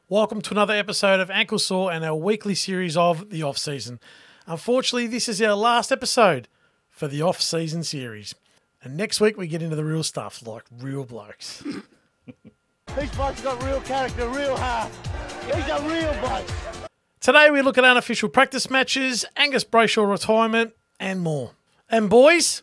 Welcome to another episode of Ankle Sore and our weekly series of The Off-Season. Unfortunately, this is our last episode for the Off-Season series. And next week we get into the real stuff, like real blokes. These blokes got real character, real heart. These are real blokes. Today we look at unofficial practice matches, Angus Brayshaw retirement, and more. And boys,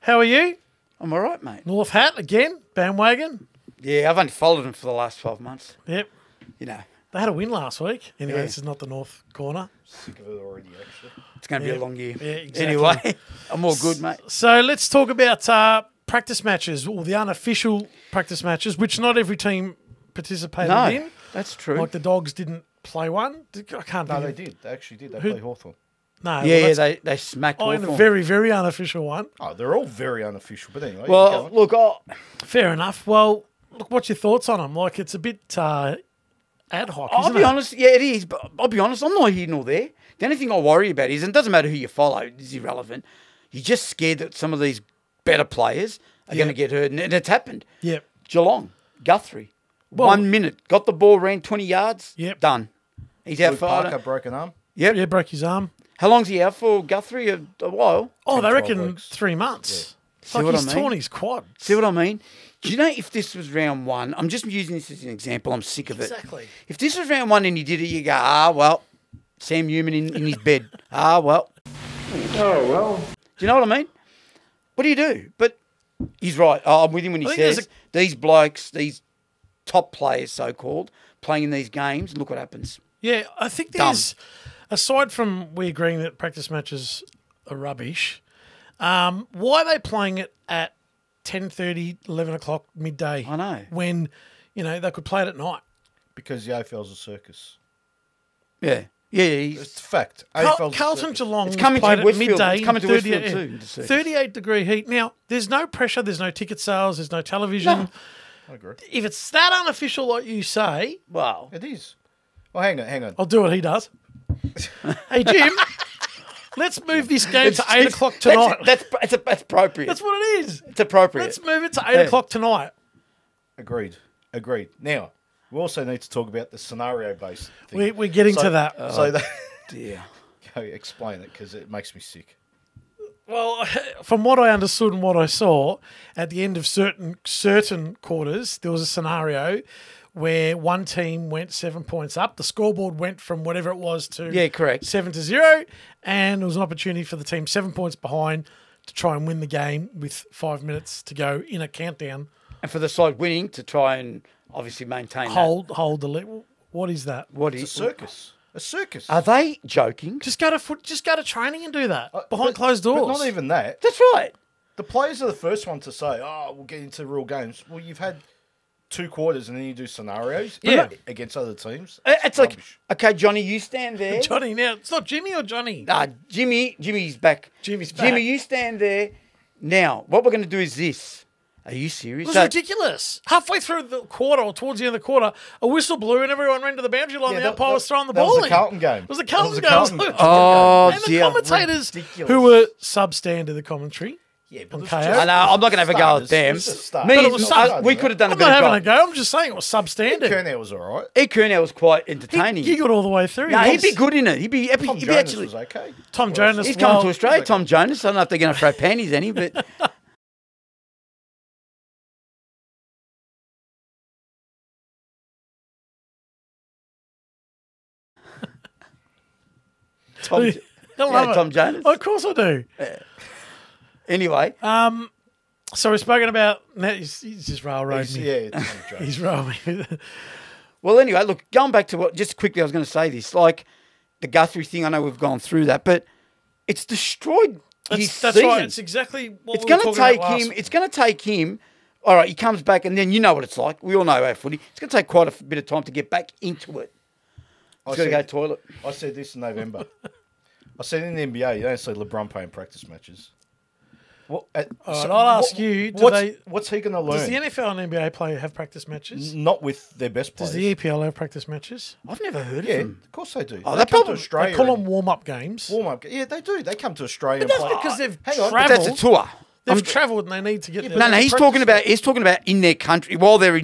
how are you? I'm all right, mate. North Hat again, bandwagon. Yeah, I've only followed them for the last 12 months. Yep. You know, They had a win last week. Anyway, Yeah. This is not the North corner. Sick of it already, actually. it's going to Yeah. be a long year. Yeah, exactly. Anyway, I'm all good, mate. So let's talk about practice matches, or the unofficial practice matches, which not every team participated No, in. that's true. Like the Dogs didn't play one. I can't No, think they of- did. They actually did. They Who- played Hawthorn. No, yeah, that's- they smacked in a Hawthorn. very, very unofficial one. Oh, they're all very unofficial. But anyway, Well, look, Fair enough. Well, look, what's your thoughts on them? Like, it's a bit ad hoc, I'll isn't be it? honest. Yeah, it is. But I'll be honest. I'm not here nor there. The only thing I worry about is, and it doesn't matter who you follow, it's irrelevant. You're just scared that some of these better players are Yeah. going to get hurt, and it's happened. Yep. Geelong, Guthrie, Well- 1 minute, got the ball, ran 20 yards, Yep. done. He's out Luke for. Parker, broken arm. Yep. Yeah, broke his arm. How long's he out for, Guthrie? A while. Oh, 10, they 12 reckon weeks. 3 months. It's See like what I he's mean? torn his quad. See what I mean? Do you know if this was round one? I'm just using this as an example. I'm sick of it. Exactly. If this was round one and he did it, you go, well, Sam Newman in his bed. Well. Oh, well. Do you know what I mean? What do you do? But he's right. I'm with him when he I think there's says these blokes, these top players, so-called, playing in these games, look what happens. Yeah, I think there's, aside from we agreeing that practice matches are rubbish, why are they playing it at 10:30, 11 o'clock, midday? I know. When, they could play it at night. Because the AFL's a circus. Yeah. Yeah, he's, It's a fact. AFL's a Carlton circus. Geelong It's was coming to played at Westfield. midday. It's coming to 30 Westfield too, the circus. 38-degree heat. Now, there's no pressure, there's no ticket sales, there's no television. No. I agree. If it's that unofficial like you say, wow. It is. Well, hang on. I'll do what he does. Hey, Jim, let's move this game to 8 o'clock tonight. That's appropriate. That's what it is. It's appropriate. Let's move it to 8 o'clock tonight. Agreed. Now, we also need to talk about the scenario-based thing. We're getting to that. So that... Dear. Go explain it, because it makes me sick. Well, from what I understood and what I saw, at the end of certain quarters, there was a scenario where one team went 7 points up. The scoreboard went from whatever it was to Yeah, correct. 7-0, and there was an opportunity for the team 7 points behind to try and win the game with 5 minutes to go in a countdown. And for the side winning to try and obviously maintain Hold the lead. What is that? What It's a is circus. A circus. Are they joking? Just go to training and do that behind But- closed doors. But not even that. That's right. The players are the first one to say, we'll get into real games. Well, you've had 2 quarters and then you do scenarios Yeah. against other teams. It's like, rubbish. okay, Johnny, you stand there. Johnny, now it's not Jimmy or Johnny. Jimmy's back. Jimmy's back. Jimmy, you stand there. Now, what we're going to do is this. Are you It serious? was So- ridiculous. Halfway through the quarter, or towards the end of the quarter, a whistle blew and everyone ran to the boundary line. Yeah, the umpire was throwing the that ball was the in. Carlton game. It was the That was Carlton the game. Carlton It was- game. Oh, and the dear. commentators Ridiculous. who were substandard the commentary. Yeah, on it's KO. just- I know, I'm not going to have a go at them. It's a start. Me, But it was we could have done I'm a not better having a job. go. I'm just saying it was substandard. Kernow was all right. Ed Kernow was quite He entertaining. giggled all the way through. No, he'd be good in it. He'd be Tom Jonas actually. was okay. Tom Jonas. He's coming to well, Australia, Tom Jonas. I don't know if they're going to throw panties any, but Tom, I love it. Tom Jonas. Of course I do. Anyway, So we've spoken about. Now he's just railroading me. Yeah, it's Tom Jonas. He's rolling. well, anyway, look, going back to what, just quickly, I was going to say this, like the Guthrie thing. I know we've gone through that, but it's destroyed his That's season. right. It's exactly what It's we were going to talking take about him. last- It's going to take him. All right, he comes back, and then you know what it's like. We all know our footy. It's going to take quite a bit of time to get back into it. He's got to go toilet. I said this in November. I said in the NBA, you don't see LeBron playing practice matches. What, All right, I'll ask you, what's he going to learn? Does the NFL and NBA play have practice matches? Not with their best Does players. the EPL have practice matches? I've never heard of Yeah, him. of course they do. Oh, they that come to probably- Australia. They call and them warm-up games. warm up. Yeah, they do. They come to Australia But and that's play. because they've hang on, travelled. That's a tour. They've travelled and they need to get. Yeah, the, No, he's practice talking about in their country while they're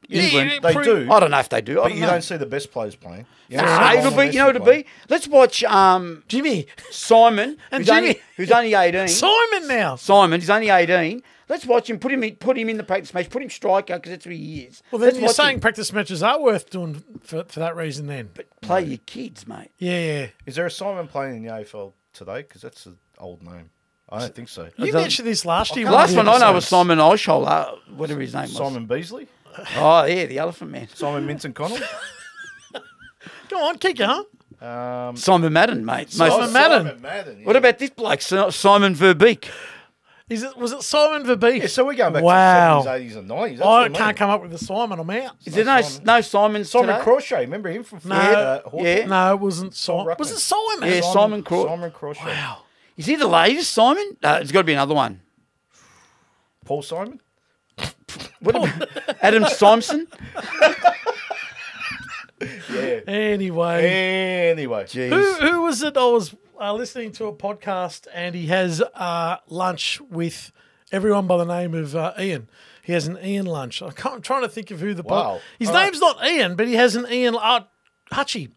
England. yeah, They do. I don't know if they do. I But don't you know. don't see the best players playing. You Nah, don't see it'll Lionel be, you know what Messi it'll be? playing. Let's watch Jimmy. Simon, And who's Jimmy. only 18. Simon now. Simon, he's only 18. Let's watch him. Put him in the practice match. Put him striker because that's what he is. Well, then Let's you're watch saying him. practice matches are worth doing for that reason then. Play your kids, mate. Yeah. Is there a Simon playing in the AFL today? Because that's an old name. I don't think so. You don't- mentioned this last year. The last one I know was episodes. Simon Oshola, whatever his name was. Simon Beasley? Oh, yeah, the Elephant Man. Simon Minton Connell? Go on, keep going. Simon Madden, mate. Simon Madden. Simon Madden. Yeah. What about this bloke, Simon Verbeek? Was it Simon Verbeek? Yeah, so we're going back Wow. to the 70s, 80s, and 90s. That's I what I can't mean. come up with a Simon. I'm out. Is there no Simons Simon today? Crochet, remember him from No. Hawthorn? Yeah. No, it wasn't Simon. Ruckman. Was it Simon? Yeah, Simon Craw. Simon Crochet. Wow. Is he the latest Simon? There's got to be another one. Paul Simon? What about Adam Simpson? Yeah. Anyway, Anyway. Jeez. who was it? I was listening to a podcast, and he has lunch with everyone by the name of Ian. He has an Ian lunch. I'm trying to think of who the Wow. his All name's not Ian, but he has an Ian. Hutchie.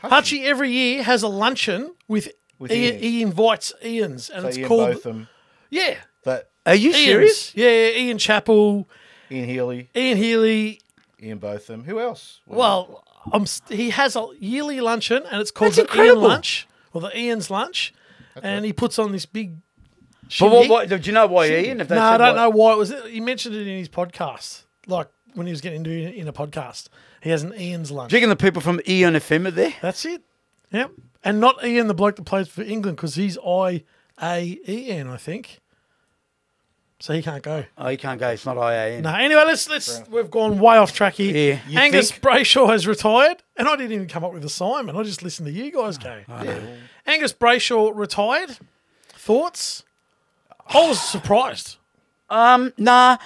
Hutchie every year has a luncheon with With Ian. Ians. He invites Ians, and So it's Ian called Botham, yeah. that Are you Ians. serious? Yeah, Ian Chappell, Ian Healy, Ian Healy. Ian Botham. Who else? Well, he has a yearly luncheon, and it's called That's the Ian incredible. lunch or the Ian's lunch, and he puts on this big. But shindig. what, do you know why Ian? If they No, I said don't why- know why it was. He mentioned it in his podcast, like when he was getting into it in a podcast. He has an Ian's lunch. Do you reckon the people from Ian FM are there? That's it. Yep, and not Ian, the bloke that plays for England, because he's IAEN, I think. So he can't go. Oh, you can't go. It's not IAN. No, anyway, let's. We've gone way off track here. Yeah, you Angus think? Brayshaw has retired, and I didn't even come up with a Simon. I just listened to you guys go. Angus Brayshaw retired. Thoughts? I was surprised. Nah.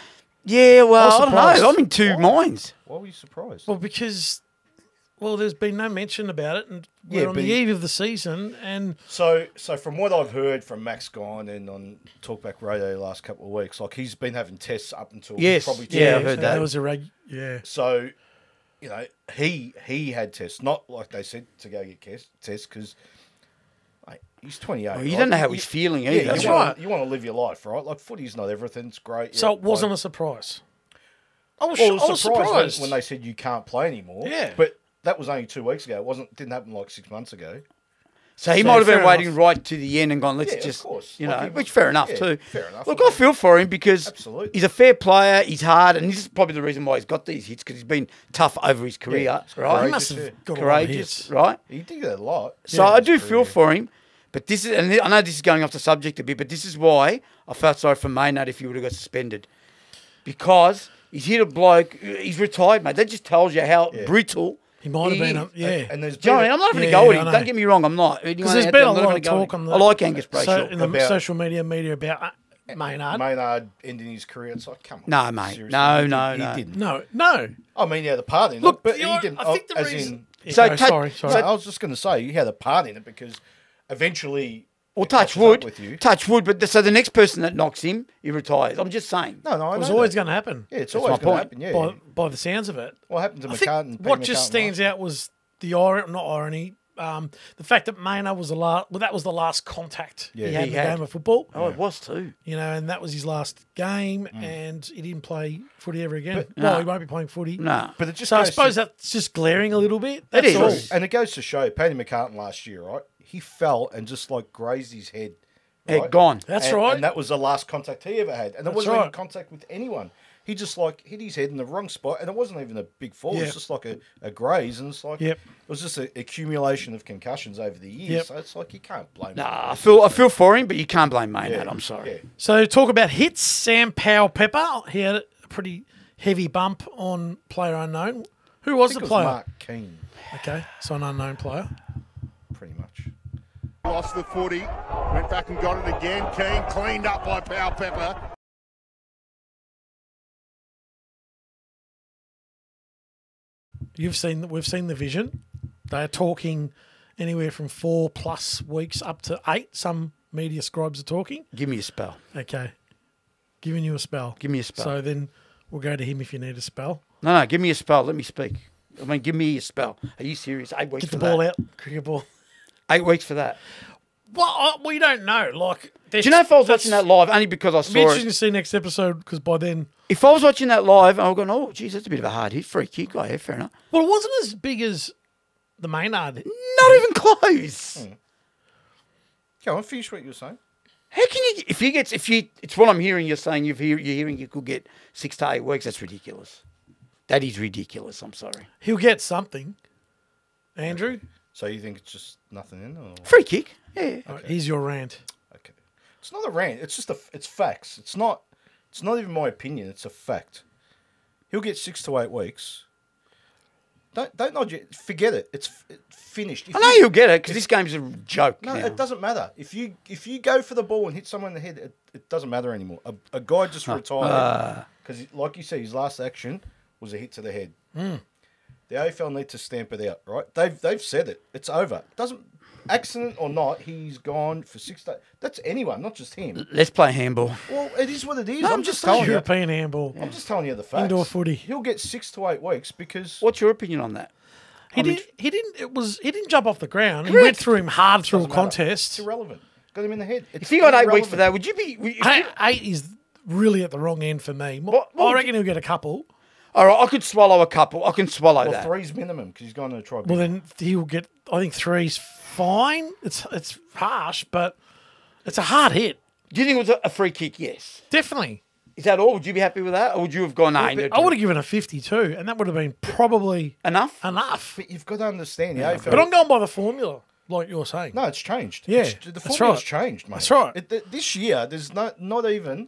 Yeah, well, I don't surprised. know. I'm in two minds. Why were you surprised? Well, because there's been no mention about it, and we're Yeah, on but the he- eve of the season, and So from what I've heard from Max Gine and on Talkback Radio the last couple of weeks, like he's been having tests up until Yes, probably 2 yeah, I've years heard ago. that. was a yeah. So, you know, he had tests, not like they said to go get tests because he's 28. Well, you right? don't know how he's feeling either. Yeah, That's you right. Want, you want to live your life, right? Like footy's not everything. It's great. So yeah, it wasn't like- a surprise. I was, Well, I was surprised. when they said you can't play anymore. Yeah. But that was only 2 weeks ago. Didn't happen like 6 months ago. So he So might have been fair waiting enough. right to the end and gone, let's Yeah, of just, course. you Like know, he- which fair enough yeah, too. fair enough. Look, I feel for him because Absolutely. he's a fair player. He's hard, and this is probably the reason why he's got these hits because he's been tough over his career, it's right? he must courageous, have got a lot of Courageous, hits. right? He did that a lot. So Yeah, I his do feel career. for him, but this is, and I know this is going off the subject a bit, but this is why I felt sorry for Maynard if he would have got suspended, because he's hit a bloke. He's retired, mate. That just tells you how brittle He might have been, yeah. And there's Do you know what I been mean? I'm not having Yeah, to go at I him. know. Don't get me wrong. I'm not. Because there's been a lot of talk on the. I like Angus Brayshaw. So in the About- social media about Maynard. Maynard ending his career. It's like, come on. No, mate. Seriously, No, he no, did- no. He didn't. No. I mean, he had a part in Look, it, but you he know, didn't. I think the as reason. in, So No, take- sorry. no, I was just going to say he had a part in it because eventually. Well, it touch catches up wood. with you. Touch wood. But so the next person that knocks him, he retires. I'm just saying. No, I It was know always that. going to happen. Yeah, it's That's always my going to point. happen. Yeah. By the sounds of it. What happened to I think McCartan? what just stands out was the not irony, the fact that Maynard was that was the last contact Yeah, he had he in the had. game of football. Oh, it was too. You know, and that was his last game, and he didn't play footy ever again. But- well, No. he won't be playing footy. No. But it just So I goes suppose to, that's just glaring a little bit. It That's is. all. True. and it goes to show Paddy McCartan last year, right? He fell and just like grazed his head. Head right? gone. That's And- right. And that was the last contact he ever had. And it That's wasn't right. even contact with anyone. He just like hit his head in the wrong spot, and it wasn't even a big fall. It Yep. was just like a graze, and it's like Yep. it was just an accumulation of concussions over the years. Yep. So it's like you can't blame. Nah, him. I feel for him, but you can't blame Maynard. Yeah, I'm sorry. yeah. So talk about hits. Sam Powell Pepper. He had a pretty heavy bump on player unknown. Who was I think the it was player? Mark Keane, Okay, so an unknown player. pretty much. Lost the footy, went back and got it again. Keane cleaned up by Powell Pepper. We've seen the vision. They are talking anywhere from 4+ weeks up to 8. Some media scribes are talking. Give me a spell. Okay, giving you a spell. Give me a spell. So then we'll go to him if you need a spell. No, give me a spell. Let me speak. I mean, give me a spell. Are you serious? 8 weeks Get the for ball that. out. Cricket ball. 8 weeks for that. Well, we don't know. Like, Do you know if I was watching that live, only because I It'll be saw interesting it. to see next episode because by then, If I was watching that live, I was going, oh, geez, that's a bit of a hard hit. Free kick. Oh, yeah, fair enough. well, it wasn't as big as the Maynard. Not even close. Go on, finish what you were saying. How can you, it's what I'm hearing you're saying, you're hearing you could get 6 to 8 weeks. That's ridiculous. That is ridiculous. I'm sorry. He'll get something. Andrew, So you think it's just nothing in, or Free kick. Yeah. all right, here's your rant. okay? It's not a rant. It's just it's facts. It's not even my opinion. It's a fact. He'll get 6 to 8 weeks. Don't nod. Forget it. It's finished. If I know you- you'll get it because this game's a joke. No, now. it doesn't matter. If you go for the ball and hit someone in the head, it doesn't matter anymore. A guy just retired because, like you said, his last action was a hit to the head. The AFL need to stamp it out, right? They've said it. It's over. It doesn't accident or not, he's gone for 6 days. That's anyone, not just him. Let's play handball. Well, it is what it is. No, I'm I'm just just telling you. European handball. I'm just telling you the facts. Indoor footy. He'll get 6 to 8 weeks because What's your opinion on that? He didn't jump off the ground. He Correct. went through him hard through a doesn't matter. contest. It's irrelevant. Got him in the head. It's If you got 8 weeks irrelevant. for that, would you be? Eight is really at the wrong end for me. What I reckon he'll get a couple. All right, I could swallow a couple. I can swallow Well, that. 3's minimum because he's going to try. Well, then he'll get. I think 3's fine. It's harsh, but it's a hard hit. Do you think it was a free kick? Yes. Definitely. Is that all? Would you be happy with that, or would you have gone? Nah, I would have given a 52, and that would have been probably enough. enough. But you've got to understand the AFL. But I'm going by the formula, like you're saying. No, it's changed. Yeah, the that's formula's right. changed, mate. That's right. This year, there's not even.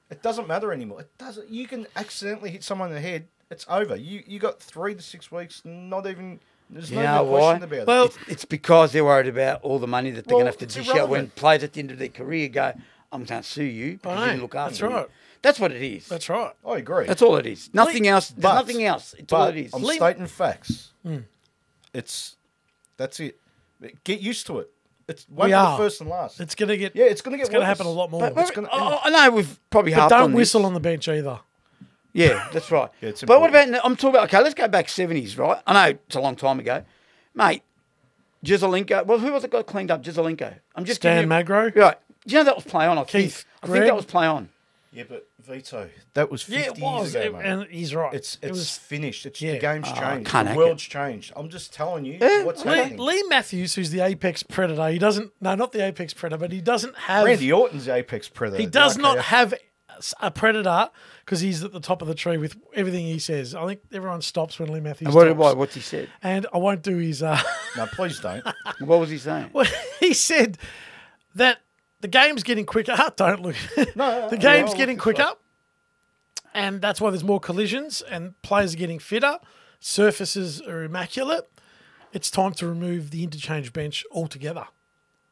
It doesn't matter anymore. It doesn't. You can accidentally hit someone in the head. It's over. You got 3 to 6 weeks. Not even. There's You no know real why? question about Well, it. It's because they're worried about all the money that they're Well, going to have to it's dish out when irrelevant. players at the end of their career go, I'm going to sue you because you know. didn't look after That's me. right. That's what it is. That's right. I agree. That's all it is. Nothing else. There's But- nothing else. It's all But it is. I'm stating facts. That's it. Get used to it. It's one We of are. the first and last. It's gonna get. Yeah, it's gonna get It's gonna worse. happen a lot more. But- It's gonna- I know we've probably But harped on don't this. whistle on the bench either. Yeah, that's right. Yeah, it's but what important. about, I'm talking about, okay, let's go back 70s, right? I know it's a long time ago. Mate, Jezelenko, well, who was it got cleaned up? Jezelenko. I'm just Stan giving you- Magro. Right. Do you know that was play on? I think. Keith I think Gregg. that was play on. Yeah, but Vito, that was 50 Yeah, it was, years ago, mate. and he's right. It's it was. finished. It's yeah. the game's changed. can't The hack world's changed. I'm just telling you what's Lee, happening. Lee Matthews, who's the apex predator, he doesn't. No, not the apex predator, but he doesn't have. Randy Orton's the apex predator. He does Okay, not have a predator because he's at the top of the tree with everything he says. I think everyone stops when Lee Matthews And talks. what's he said? And I won't do his. No, please don't. What was he saying? Well, he said that the game's getting quicker. Don't look. No, the game's I'll getting look this quicker, up. and that's why there's more collisions and players are getting fitter. Surfaces are immaculate. It's time to remove the interchange bench altogether.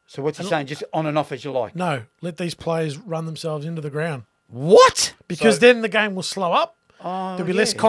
So what's he saying? Just on and off as you like. No, let these players run themselves into the ground What? because So- then the game will slow up. Oh, There'll be less yeah.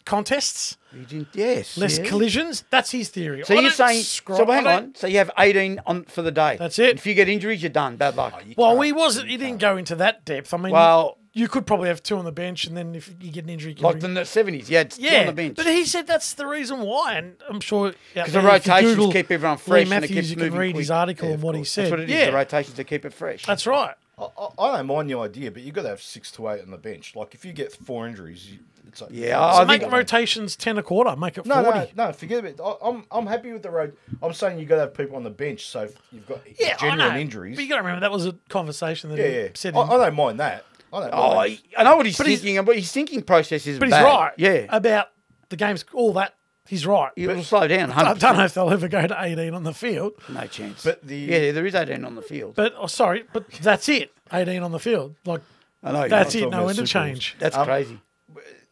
contests, You didn't, yes. less yeah. collisions. That's his theory. So I you're don't saying, scri- so I hang don't- on. So you have 18 on for the day. That's it. If you get injuries, you're done. Bad luck. Well, he wasn't. He didn't go into that depth. I mean, Well- you could probably have 2 on the bench, and then if you get an injury, you can Like in the 70s, you had two yeah, on the bench. but he said that's the reason why, and I'm sure Because the rotations keep everyone fresh Lee and it Matthews, keeps you can moving read his quick. article Yeah, and of what he course. said. That's what it is. Yeah, The rotations to keep it fresh. that's right. I don't mind the idea, but you've got to have 6 to 8 on the bench. Like, if you get 4 injuries, it's like... Yeah, So I make think- rotations 10 a quarter. Make it 40. No, forget it. I'm happy with the road. I'm saying you've got to have people on the bench, so if you've got yeah, I genuine know. injuries... But you got to remember that was a conversation that Yeah. he said. I don't mind that. I don't Oh, mind. I know what he's But he's- thinking, but his thinking process is but he's bad. right. Yeah. About the game's all that. He's right. It will slow down. 100%. I don't know if they'll ever go to 18 on the field. No chance. But yeah, there is 18 on the field. But sorry, but that's it. 18 on the field. Like I know. that's you're it. talking No about Super interchange. That's crazy.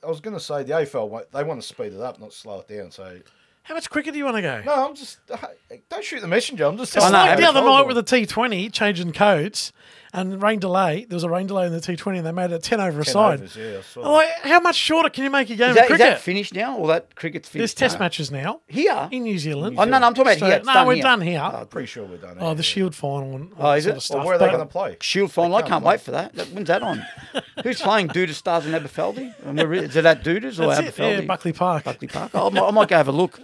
I was going to say, the AFL, they want to speed it up, not slow it down, so... How much quicker do you want to go? No, I'm just don't shoot the messenger. I'm just It's telling like you the how other it's night going. with the T20 changing codes and rain delay. There was a rain delay in the T20 and they made it 10 over a 10 side. overs, yeah, I saw I'm that. like, how much shorter can you make a game Is of that cricket? finished now? Or that cricket's There's finished? test No. matches now Here? in New Zealand. Oh, no, I'm talking about So- here. It's no, done we're here. done here. I'm pretty sure we're done. Oh, the Shield final and Oh, all that is sort it? of stuff. Well, where are they But- going to play? Shield final. I can't can't play. wait for that. When's that on? Who's playing Duda Stars and Aberfeldy? Is it at Dudas or That's it, yeah, Aberfeldy? Buckley Park. Buckley Park. Oh, I might go have a look.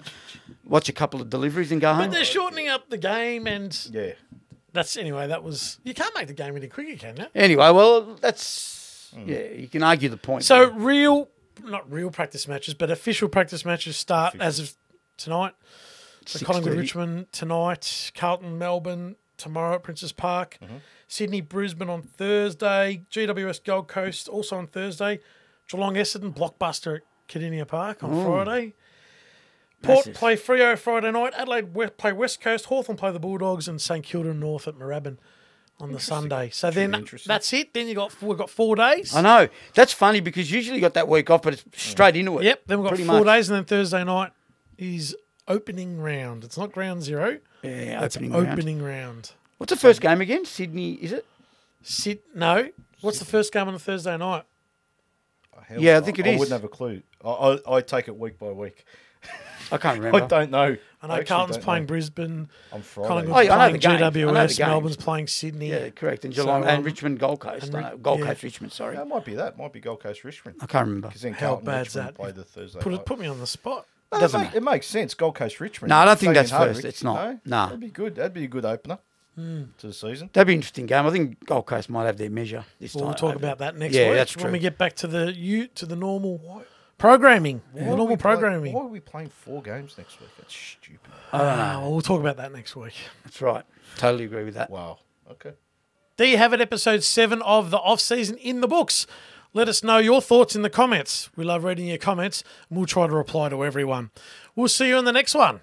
Watch a couple of deliveries and go But home. they're shortening up the game and Yeah. that's anyway, that was you can't make the game any quicker, can you? Anyway, well, that's yeah. You can argue the point. So there. not real practice matches, but official practice matches start as of tonight. So 6:30. Collingwood Richmond tonight, Carlton Melbourne tomorrow at Princes Park, Sydney Brisbane on Thursday, GWS Gold Coast also on Thursday, Geelong Essendon Blockbuster at Cardinia Park on Friday. Port Massive. play Freo Friday night, Adelaide play West Coast, Hawthorn play the Bulldogs, and St Kilda North at Moorabbin on the Sunday. So then interesting. that's it. Then we've got 4 days. I know that's funny because usually you got that week off, but it's straight into it. Yep. Then we've got pretty 4 much. days, and then Thursday night is opening round. It's not ground zero. Yeah, It's opening round. opening round. What's the first game again? Sydney, is it? No. What's the first game on a Thursday night? Hell, Yeah, I think it I is. wouldn't have a clue. I take it week by week. I can't I remember. don't know. I know actually Carlton's don't playing know. Brisbane. On Friday. Collingwood's Oh, yeah, I know playing the games. I know the GWS. games. Melbourne's playing Sydney. Yeah, correct. And So, Geelong and Richmond Gold Coast. and I know. Gold yeah. Coast Richmond. Sorry, Yeah, it might be that. Might be Gold Coast Richmond. I can't remember. Because then How Carlton bad's Richmond that? play the Thursday night. Put me on the spot. No, Doesn't it makes sense. Gold Coast Richmond. No, I don't think Fabian that's first. Hardwick, It's not. No? Nah. That'd be good. That'd be a good opener to the season. That'd be an interesting game. I think Gold Coast might have their measure this We'll time. talk about that next Yeah, week that's when true. we get back to the normal programming. The Why are normal we play- programming. Why are we playing 4 games next week? That's stupid. We'll talk about that next week. That's right. Totally agree with that. Wow. Okay. There you have it, episode 7 of the off-season in the books. Let us know your thoughts in the comments. We love reading your comments, and we'll try to reply to everyone. We'll see you in the next one.